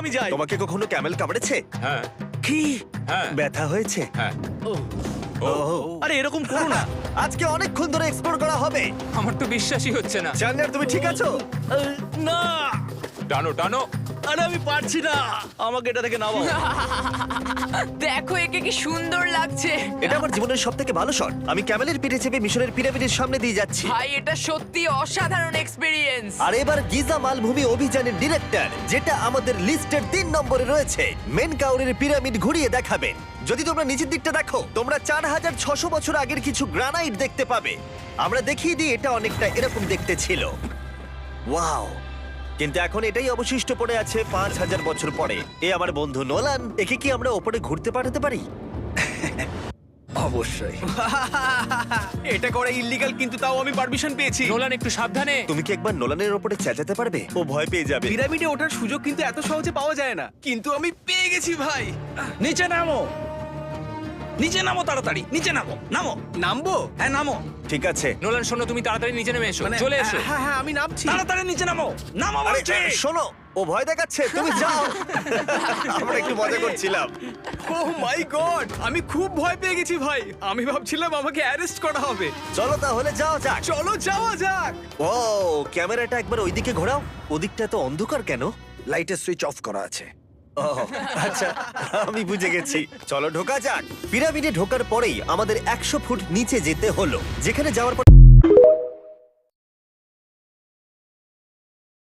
আমি যাই। তোমাকে কখনো ক্যামেল কামড়েছে? হ্যাঁ কি হ্যাঁ ব্যথা হয়েছে? হ্যাঁ আরে এরকম করো না। আজকে অনেকক্ষণ ধরে এক্সপ্লোর করা হবে। আমার তো বিশ্বাসই হচ্ছে না। জানলার তুমি ঠিক আছো? না, টানো টানো। আরে আমি পারছি না, আমাকে এটা থেকে নামাও। দেখো একে কি সুন্দর লাগছে। এটা আমার জীবনের সবথেকে ভালো শট। আমি ক্যামেলের পিঠে চেপে মিশরের পিরামিডের সামনে দিয়ে যাচ্ছি। ভাই এটা সত্যি অসাধারণ এক্সপেরিয়েন্স। আর এবার গিজা মালভূমি অভিযানের ডিরেক্টর, যেটা আমাদের লিস্টের 3 নম্বরে রয়েছে, মেনকাউরের পিরামিড ঘুরিয়ে দেখাবেন। যদি তোমরা নিচের দিকটা দেখো, তোমরা 4600 বছর আগের কিছু গ্রানাইট দেখতে পাবে। আমরা দেখিয়ে দিই, এটা অনেকটা এরকম দেখতে ছিল। ওয়াও! কিন্তু এখন এটাই অবশিষ্ট পড়ে আছে 5000 বছর পরে। এ আমার বন্ধু নোলান। একে কি আমরা ওপরে ঘুরতে পাঠাতে পারি? অবশ্যই। এটা করা ইল্লিগাল, কিন্তু তাও আমি পারমিশন পেয়েছি। নোলান একটু সাবধানে। তুমি কি একবার নোলানের ওপরে চেঁচাতে পারবে? ও ভয় পেয়ে যাবে। পিরামিডে ওঠার সুযোগ কিন্তু এত সহজে পাওয়া যায় না, কিন্তু আমি পেয়ে গেছি ভাই। নিচে নামো, নিচে নামো, তাড়াতাড়ি নিচে নামো, নামো। নামবো? হ্যাঁ নামো, ঠিক আছে। নোলান শোনো, তুমি তাড়াতাড়ি নিচে নেমে এসো, চলে এসো। হ্যাঁ হ্যাঁ আমি নামছি। তাড়াতাড়ি নিচে নামো, নামো আরে বলছি। শোনো, ও ভয় দেখাচ্ছে, তুমি যাও। আমরা একটু মজা করছিলাম। ও মাই গড, আমি খুব ভয় পেয়ে গেছি ভাই। আমি ভাবছিলাম আমাকে অ্যারেস্ট করা হবে। চলো তাহলে যাও যাক। চলো যাওয়া যাক। ও ক্যামেরাটা একবার ওইদিকে ঘোরাও। ওদিকটা তো অন্ধকার কেন? লাইটের সুইচ অফ করা আছে। ও আচ্ছা, আমি বুঝে গেছি। চলো ঢোকা যাক। পিরামিডে ঢোকার পরেই আমাদের 100 ফুট নিচে যেতে হলো, যেখানে যাওয়ার পর